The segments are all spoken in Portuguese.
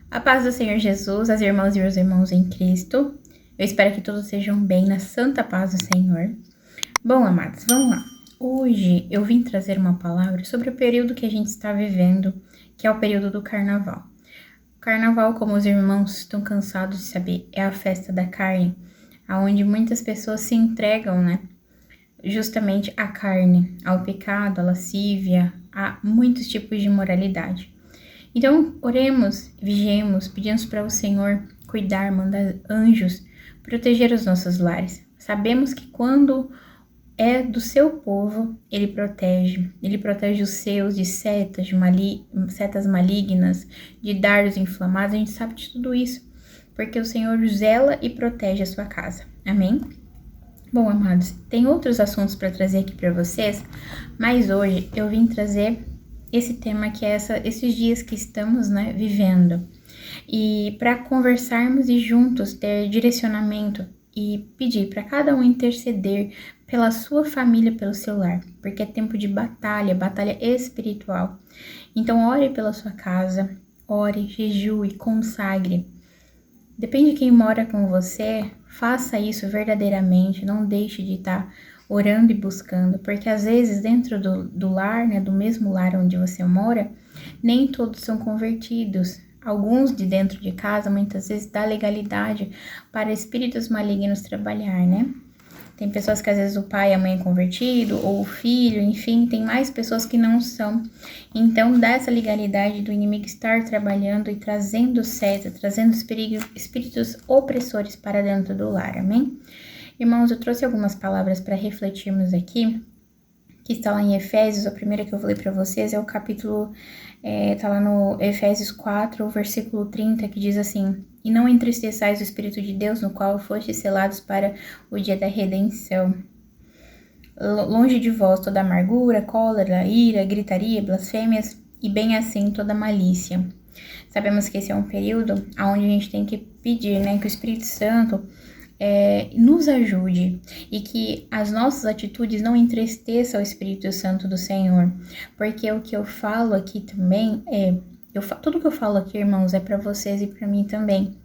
A paz do Senhor Jesus, as irmãs e os irmãos em Cristo. Eu espero que todos sejam bem na santa paz do Senhor. Bom, amados, vamos lá. Hoje eu vim trazer uma palavra sobre o período que a gente está vivendo, que é o período do Carnaval. O Carnaval, como os irmãos estão cansados de saber, é a festa da carne, onde muitas pessoas se entregam, né? Justamente à carne, ao pecado, à lascívia, a muitos tipos de imoralidade. Então, oremos, vigiemos, pedimos para o Senhor cuidar, mandar anjos, proteger os nossos lares. Sabemos que quando é do seu povo, Ele protege os seus de setas, setas malignas, de dardos inflamados, a gente sabe de tudo isso, porque o Senhor zela e protege a sua casa. Amém? Bom, amados, tem outros assuntos para trazer aqui para vocês, mas hoje eu vim trazer esse tema que é esses dias que estamos, né, vivendo. E para conversarmos e juntos ter direcionamento e pedir para cada um interceder pela sua família, pelo seu lar, porque é tempo de batalha espiritual. Então ore pela sua casa, ore, jejue, consagre. Depende de quem mora com você, faça isso verdadeiramente, não deixe de estar orando e buscando, porque às vezes dentro do lar, né, do mesmo lar onde você mora, nem todos são convertidos. Alguns de dentro de casa, muitas vezes, dá legalidade para espíritos malignos trabalhar, né? Tem pessoas que às vezes o pai e a mãe é convertido, ou o filho, enfim, tem mais pessoas que não são. Então, dá essa legalidade do inimigo estar trabalhando e trazendo seta, trazendo espíritos opressores para dentro do lar, amém? Irmãos, eu trouxe algumas palavras para refletirmos aqui, que está lá em Efésios. A primeira que eu vou ler para vocês é o capítulo, tá lá no Efésios 4, versículo 30, que diz assim: "E não entristeçais o Espírito de Deus, no qual fostes selados para o dia da redenção. Longe de vós toda amargura, cólera, ira, gritaria, blasfêmias, e bem assim toda malícia." Sabemos que esse é um período onde a gente tem que pedir, né, que o Espírito Santo nos ajude e que as nossas atitudes não entristeçam o Espírito Santo do Senhor, porque o que eu falo aqui também tudo que eu falo aqui, irmãos, é para vocês e para mim também.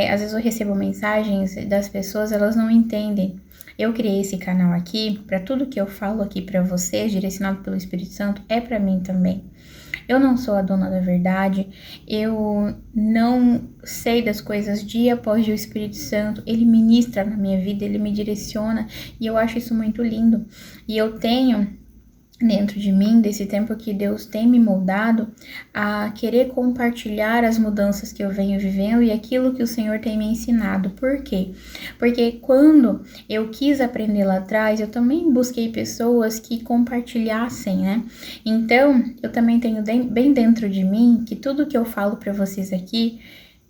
Às vezes eu recebo mensagens das pessoas, elas não entendem. Eu criei esse canal aqui para tudo que eu falo aqui para vocês, direcionado pelo Espírito Santo, é para mim também. Eu não sou a dona da verdade, eu não sei das coisas dia após dia. O Espírito Santo, ele ministra na minha vida, ele me direciona, e eu acho isso muito lindo. E eu tenho dentro de mim, desse tempo que Deus tem me moldado, a querer compartilhar as mudanças que eu venho vivendo e aquilo que o Senhor tem me ensinado. Por quê? Porque quando eu quis aprender lá atrás, eu também busquei pessoas que compartilhassem, né? Então, eu também tenho bem dentro de mim que tudo que eu falo para vocês aqui,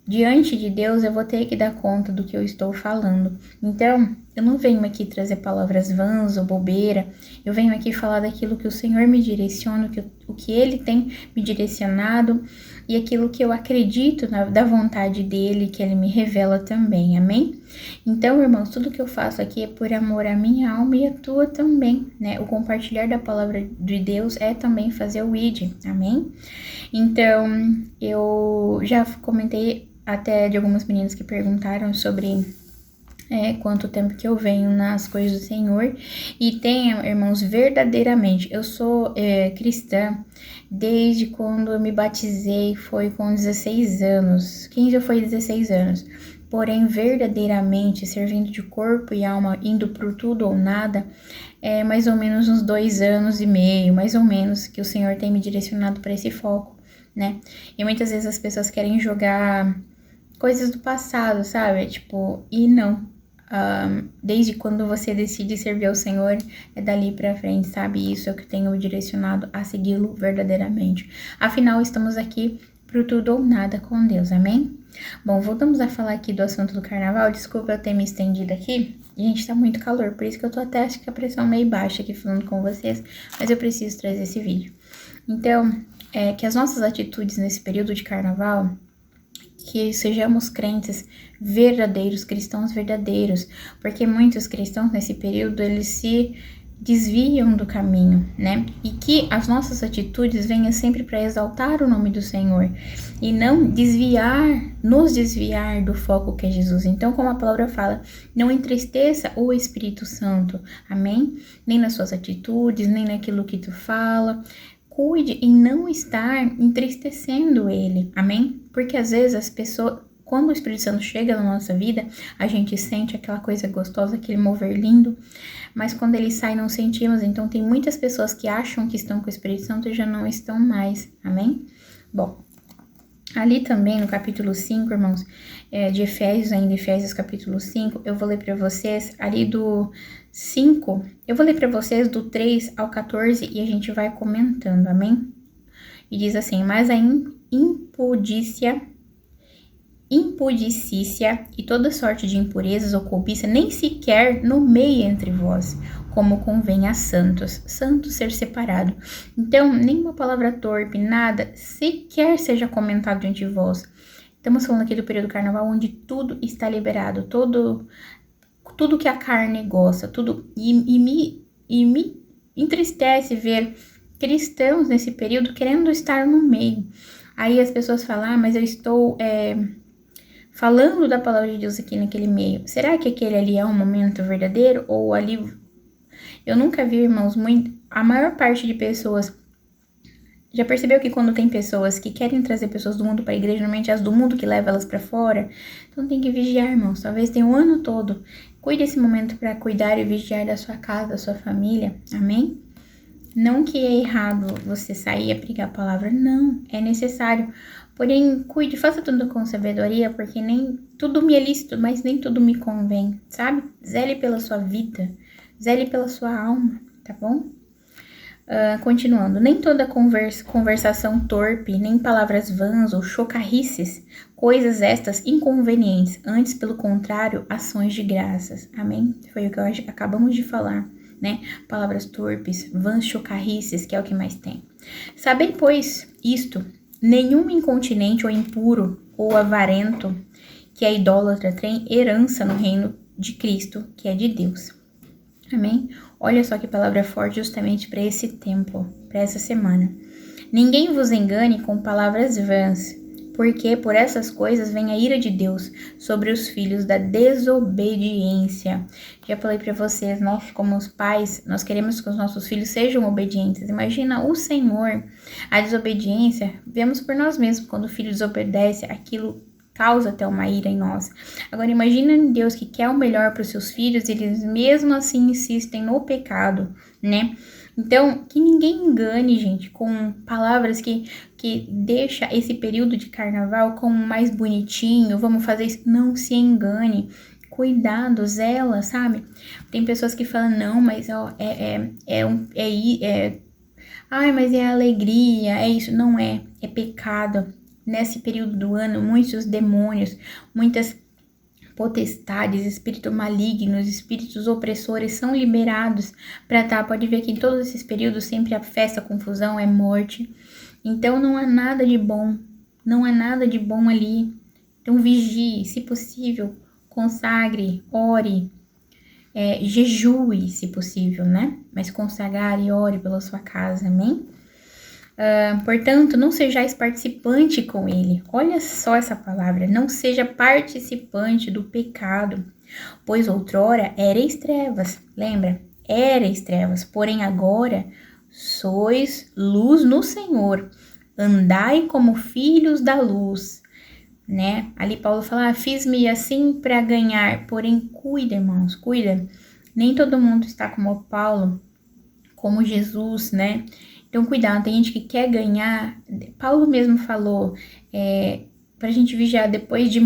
diante de Deus, eu vou ter que dar conta do que eu estou falando. Então, eu não venho aqui trazer palavras vãs ou bobeira, eu venho aqui falar daquilo que o Senhor me direciona, o que Ele tem me direcionado e aquilo que eu acredito da vontade dEle, que Ele me revela também, amém? Então, irmãos, tudo que eu faço aqui é por amor à minha alma e à tua também, né? O compartilhar da palavra de Deus é também fazer o ID, amém? Então, eu já comentei até de algumas meninas que perguntaram sobre quanto tempo que eu venho nas coisas do Senhor. E tenho, irmãos, verdadeiramente, eu sou cristã desde quando eu me batizei, foi com 16 anos, 15 ou foi 16 anos. Porém, verdadeiramente, servindo de corpo e alma, indo pro tudo ou nada, é mais ou menos uns 2 anos e meio, mais ou menos, que o Senhor tem me direcionado para esse foco, né? E muitas vezes as pessoas querem jogar coisas do passado, sabe? Tipo, e não. Desde quando você decide servir ao Senhor, é dali pra frente, sabe? Isso é o que tenho me direcionado a segui-lo verdadeiramente. Afinal, estamos aqui pro tudo ou nada com Deus, amém? Bom, voltamos a falar aqui do assunto do carnaval. Desculpa eu ter me estendido aqui. Gente, tá muito calor, por isso que eu tô até, acho que a pressão meio baixa aqui falando com vocês, mas eu preciso trazer esse vídeo. Então, que as nossas atitudes nesse período de carnaval, que sejamos crentes verdadeiros, cristãos verdadeiros, porque muitos cristãos nesse período, eles se desviam do caminho, né? E que as nossas atitudes venham sempre para exaltar o nome do Senhor e não nos desviar do foco que é Jesus. Então, como a palavra fala, não entristeça o Espírito Santo, amém? Nem nas suas atitudes, nem naquilo que tu fala. Cuide em não estar entristecendo ele, amém? Porque às vezes as pessoas, quando o Espírito Santo chega na nossa vida, a gente sente aquela coisa gostosa, aquele mover lindo, mas quando ele sai não sentimos. Então tem muitas pessoas que acham que estão com o Espírito Santo e já não estão mais, amém? Bom, ali também no capítulo 5, irmãos, de Efésios, ainda Efésios capítulo 5, eu vou ler para vocês ali do 5, eu vou ler para vocês do 3 ao 14 e a gente vai comentando, amém? E diz assim: mas a impudicícia e toda sorte de impurezas ou cobiça nem sequer nomeie entre vós, como convém a santos ser separado. Então, nenhuma palavra torpe, nada, sequer seja comentado entre vós. Estamos falando aqui do período do carnaval, onde tudo está liberado, tudo que a carne gosta, tudo, e me entristece ver cristãos nesse período querendo estar no meio. Aí as pessoas falam, mas eu estou falando da palavra de Deus aqui naquele meio. Será que aquele ali é um momento verdadeiro? Ou ali... Eu nunca vi, irmãos, a maior parte de pessoas... Já percebeu que quando tem pessoas que querem trazer pessoas do mundo para a igreja, normalmente as do mundo que leva elas para fora? Então tem que vigiar, irmãos. Talvez tenha um ano todo. Cuide desse momento para cuidar e vigiar da sua casa, da sua família. Amém? Não que é errado você sair a pregar a palavra. Não, é necessário. Porém, cuide, faça tudo com sabedoria, porque nem tudo me é lícito, mas nem tudo me convém, sabe? Zele pela sua vida, zele pela sua alma, tá bom? Continuando, nem toda conversação torpe, nem palavras vãs ou chocarrices, coisas estas inconvenientes, antes, pelo contrário, ações de graças. Amém? Foi o que acabamos de falar, né? Palavras torpes, vãs, chocarrices, que é o que mais tem. Sabem, pois, isto... Nenhum incontinente ou impuro ou avarento que é idólatra tem herança no reino de Cristo, que é de Deus. Amém? Olha só que palavra forte justamente para esse tempo, para essa semana. Ninguém vos engane com palavras vãs, porque por essas coisas vem a ira de Deus sobre os filhos da desobediência. Já falei para vocês, nós como os pais, nós queremos que os nossos filhos sejam obedientes. Imagina o Senhor, a desobediência, vemos por nós mesmos, quando o filho desobedece, aquilo causa até uma ira em nós. Agora imagina Deus que quer o melhor para os seus filhos, e eles mesmo assim insistem no pecado, né? Então, que ninguém engane, gente, com palavras que deixa esse período de carnaval como mais bonitinho, vamos fazer isso. Não se engane. Cuidado, zela, sabe? Tem pessoas que falam, não, mas ó, ai, mas é alegria, é isso. Não é, é pecado. Nesse período do ano, muitos demônios, muitas potestades, espíritos malignos, espíritos opressores são liberados para pode ver que em todos esses períodos sempre a festa, a confusão, é morte. Então não há nada de bom, não há nada de bom ali. Então vigie, se possível, consagre, ore, jejue, se possível, né? Mas consagre e ore pela sua casa, amém? Portanto, não sejais participante com ele. Olha só essa palavra. Não seja participante do pecado, pois outrora erais trevas. Lembra? Erais trevas, porém agora sois luz no Senhor. Andai como filhos da luz. Né? Ali Paulo fala, fiz-me assim para ganhar. Porém, cuida, irmãos, cuida. Nem todo mundo está como Paulo, como Jesus, né? Então, cuidado, tem gente que quer ganhar. Paulo mesmo falou, pra gente vigiar depois de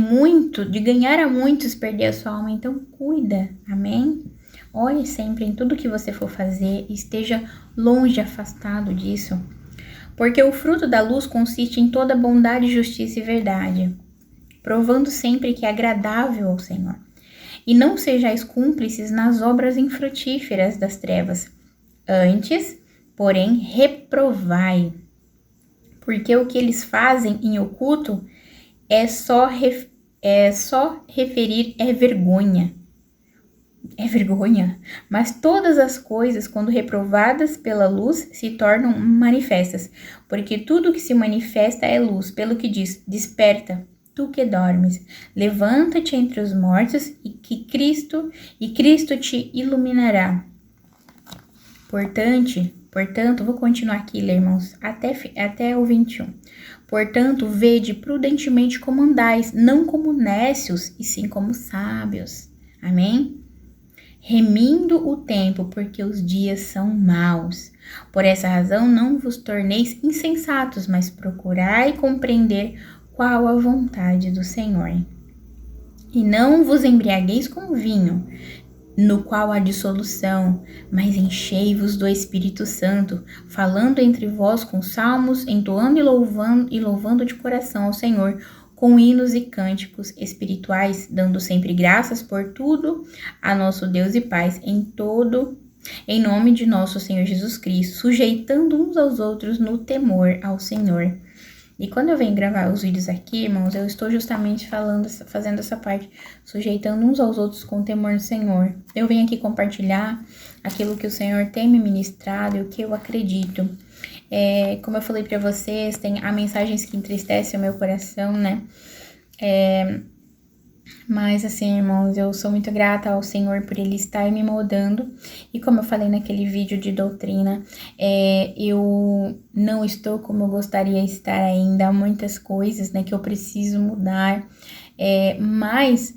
ganhar a muitos, perder a sua alma. Então, cuida, amém? Olhe sempre em tudo que você for fazer, esteja longe, afastado disso. Porque o fruto da luz consiste em toda bondade, justiça e verdade, provando sempre que é agradável ao Senhor. E não sejais cúmplices nas obras infrutíferas das trevas. Antes, porém, reprovai, porque o que eles fazem em oculto é só referir vergonha. é vergonha. Mas todas as coisas, quando reprovadas pela luz, se tornam manifestas, porque tudo que se manifesta é luz, pelo que diz: desperta, tu que dormes, levanta-te entre os mortos e Cristo te iluminará. Portanto, vou continuar aqui, ler, irmãos, até o 21. Portanto, vede prudentemente como andais, não como nécios, e sim como sábios. Amém? Remindo o tempo, porque os dias são maus. Por essa razão, não vos torneis insensatos, mas procurai compreender qual a vontade do Senhor. E não vos embriagueis com vinho, no qual há dissolução, mas enchei-vos do Espírito Santo, falando entre vós com salmos, entoando e louvando de coração ao Senhor, com hinos e cânticos espirituais, dando sempre graças por tudo a nosso Deus e Pai, em nome de nosso Senhor Jesus Cristo, sujeitando uns aos outros no temor ao Senhor. E quando eu venho gravar os vídeos aqui, irmãos, eu estou justamente fazendo essa parte, sujeitando uns aos outros com o temor do Senhor. Eu venho aqui compartilhar aquilo que o Senhor tem me ministrado e o que eu acredito. Como eu falei para vocês, há mensagens que entristecem o meu coração, né? Mas assim, irmãos, eu sou muito grata ao Senhor por Ele estar me moldando. E como eu falei naquele vídeo de doutrina, eu não estou como eu gostaria de estar ainda. Há muitas coisas, né, que eu preciso mudar. Mas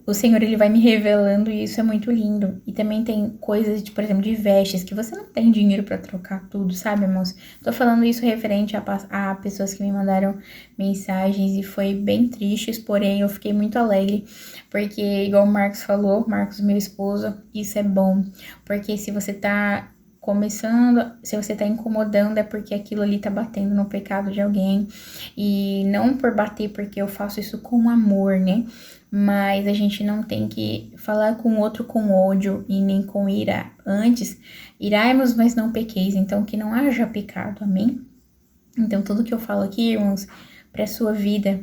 o Senhor, Ele vai me revelando e isso é muito lindo. E também tem coisas, por exemplo, de vestes, que você não tem dinheiro pra trocar tudo, sabe, irmãos? Tô falando isso referente a pessoas que me mandaram mensagens e foi bem tristes, porém eu fiquei muito alegre, porque igual o Marcos falou, Marcos, meu esposo, isso é bom. Porque se você tá começando, se você tá incomodando, é porque aquilo ali tá batendo no pecado de alguém. E não por bater, porque eu faço isso com amor, né? Mas a gente não tem que falar com o outro com ódio e nem com ira. Antes, irai-vos, mas não pequeis. Então, que não haja pecado, amém? Então, tudo que eu falo aqui, irmãos, para a sua vida,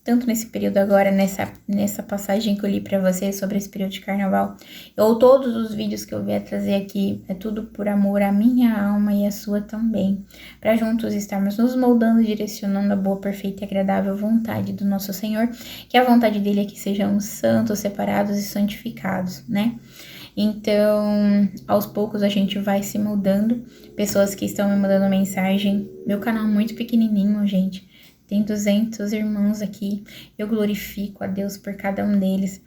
tanto nesse período agora, nessa passagem que eu li para vocês sobre esse período de carnaval, ou todos os vídeos que eu vier trazer aqui, é tudo por amor à minha alma e à sua também, para juntos estarmos nos moldando e direcionando a boa, perfeita e agradável vontade do nosso Senhor, que a vontade dele é que sejamos santos, separados e santificados, né? Então, aos poucos a gente vai se moldando. Pessoas que estão me mandando mensagem, meu canal é muito pequenininho, gente. Tem 200 irmãos aqui. Eu glorifico a Deus por cada um deles,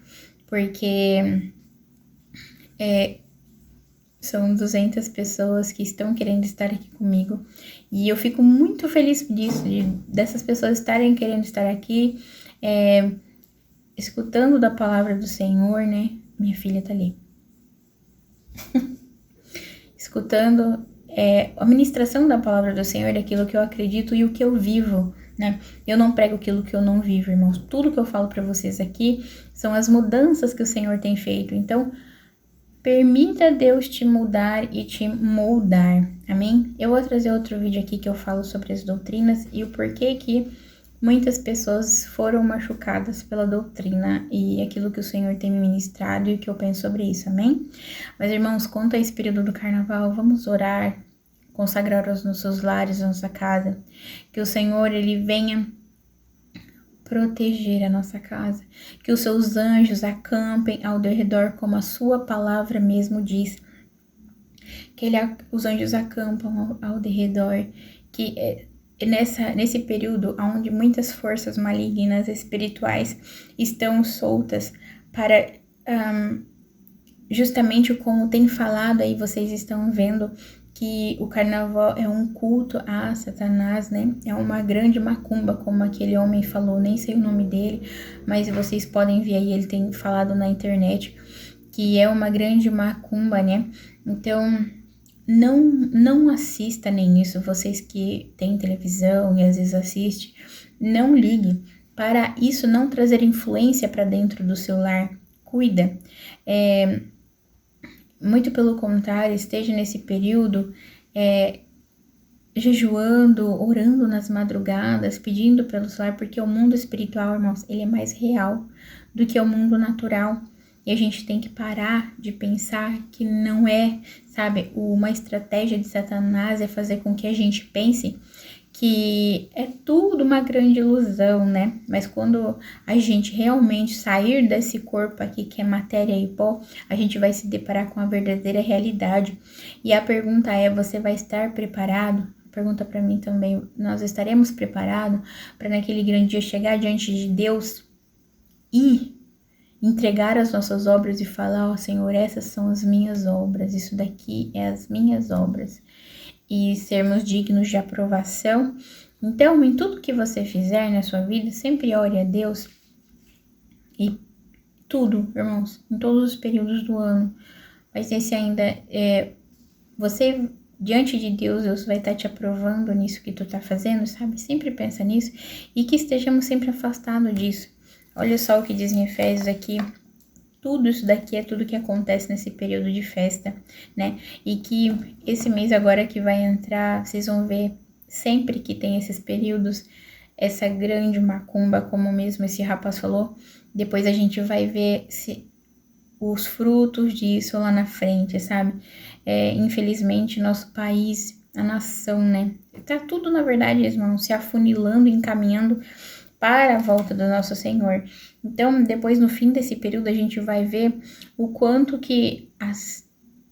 porque são 200 pessoas que estão querendo estar aqui comigo. E eu fico muito feliz disso, dessas pessoas estarem querendo estar aqui, escutando da palavra do Senhor, né? Minha filha tá ali. Escutando a ministração da palavra do Senhor, daquilo que eu acredito e o que eu vivo, né? Eu não prego aquilo que eu não vivo, irmãos. Tudo que eu falo para vocês aqui são as mudanças que o Senhor tem feito. Então, permita Deus te mudar e te moldar, amém? Eu vou trazer outro vídeo aqui que eu falo sobre as doutrinas e o porquê que muitas pessoas foram machucadas pela doutrina e aquilo que o Senhor tem me ministrado e o que eu penso sobre isso, amém? Mas, irmãos, quanto a esse período do carnaval, vamos orar, consagrar os nossos lares, a nossa casa, que o Senhor, Ele venha proteger a nossa casa, que os seus anjos acampem ao redor, como a sua palavra mesmo diz, que os anjos acampam ao redor, que nesse período onde muitas forças malignas espirituais estão soltas para justamente como tem falado aí, vocês estão vendo que o carnaval é um culto a Satanás, né? É uma grande macumba, como aquele homem falou, nem sei o nome dele, mas vocês podem ver aí, ele tem falado na internet que é uma grande macumba, né? Então, não assista nem isso, vocês que têm televisão e às vezes assistem, não ligue para isso não trazer influência para dentro do seu lar, cuida. Muito pelo contrário, esteja nesse período jejuando, orando nas madrugadas, pedindo pelo lar, porque o mundo espiritual, irmãos, ele é mais real do que o mundo natural. E a gente tem que parar de pensar que não é, sabe, uma estratégia de Satanás é fazer com que a gente pense que é tudo uma grande ilusão, né? Mas quando a gente realmente sair desse corpo aqui, que é matéria e pó, a gente vai se deparar com a verdadeira realidade. E a pergunta é: você vai estar preparado? Pergunta para mim também: nós estaremos preparados para naquele grande dia chegar diante de Deus e entregar as nossas obras e falar: ó Senhor, essas são as minhas obras, isso daqui é as minhas obras, e sermos dignos de aprovação? Então, em tudo que você fizer na sua vida, sempre ore a Deus. E tudo, irmãos, em todos os períodos do ano. Mas esse ainda você, diante de Deus, Deus vai estar te aprovando nisso que tu tá fazendo, sabe? Sempre pensa nisso e que estejamos sempre afastados disso. Olha só o que diz em Efésios aqui. Tudo isso daqui é tudo que acontece nesse período de festa, né? E que esse mês agora que vai entrar, vocês vão ver sempre que tem esses períodos, essa grande macumba, como mesmo esse rapaz falou. Depois a gente vai ver os frutos disso lá na frente, sabe? Infelizmente, nosso país, a nação, né? Tá tudo, na verdade, irmão, se afunilando, encaminhando para a volta do nosso Senhor. Então, depois, no fim desse período, a gente vai ver o quanto que as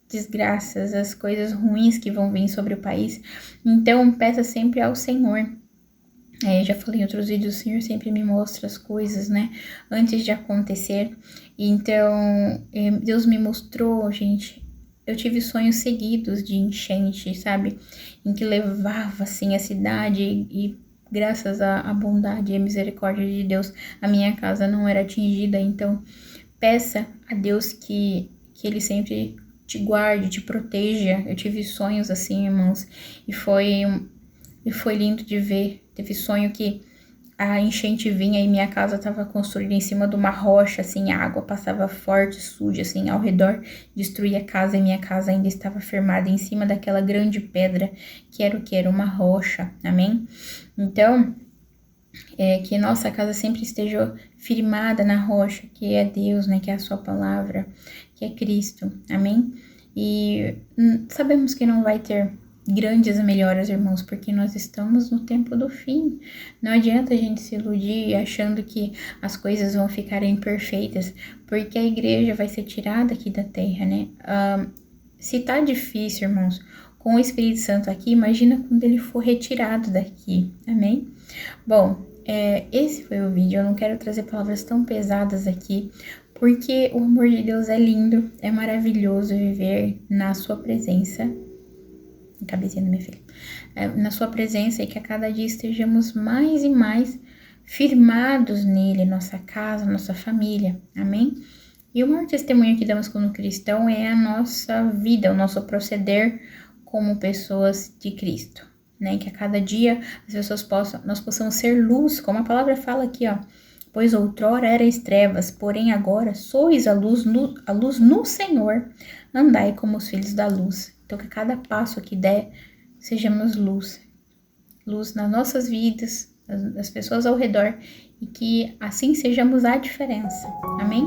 desgraças, as coisas ruins que vão vir sobre o país. Então, peça sempre ao Senhor. Já falei em outros vídeos, o Senhor sempre me mostra as coisas, né, antes de acontecer. Então, Deus me mostrou, gente, eu tive sonhos seguidos de enchente, sabe, em que levava, assim, a cidade e graças à bondade e à misericórdia de Deus, a minha casa não era atingida. Então, peça a Deus que Ele sempre te guarde, te proteja. Eu tive sonhos assim, irmãos, e foi lindo de ver. Teve sonho que a enchente vinha e minha casa estava construída em cima de uma rocha, assim, a água passava forte, suja, assim, ao redor, destruía a casa, e minha casa ainda estava firmada em cima daquela grande pedra, que era o que? Era uma rocha, amém? Então, que nossa casa sempre esteja firmada na rocha, que é Deus, né, que é a sua palavra, que é Cristo, amém? E sabemos que não vai ter grandes melhoras, irmãos, porque nós estamos no tempo do fim. Não adianta a gente se iludir achando que as coisas vão ficarem perfeitas, porque a igreja vai ser tirada aqui da terra, né? Se tá difícil, irmãos, com o Espírito Santo aqui, imagina quando ele for retirado daqui, amém? Bom, esse foi o vídeo. Eu não quero trazer palavras tão pesadas aqui, porque o amor de Deus é lindo, é maravilhoso viver na sua presença. Cabecinha da minha filha. Na sua presença, e que a cada dia estejamos mais e mais firmados nele, nossa casa, nossa família, amém? E o maior testemunho que damos como cristão é a nossa vida, o nosso proceder como pessoas de Cristo, né? Que a cada dia as pessoas nós possamos ser luz, como a palavra fala aqui, ó. Pois outrora erais trevas, porém agora sois a luz no Senhor, andai como os filhos da luz. Então, que cada passo que der, sejamos luz nas nossas vidas, das pessoas ao redor, e que assim sejamos a diferença. Amém?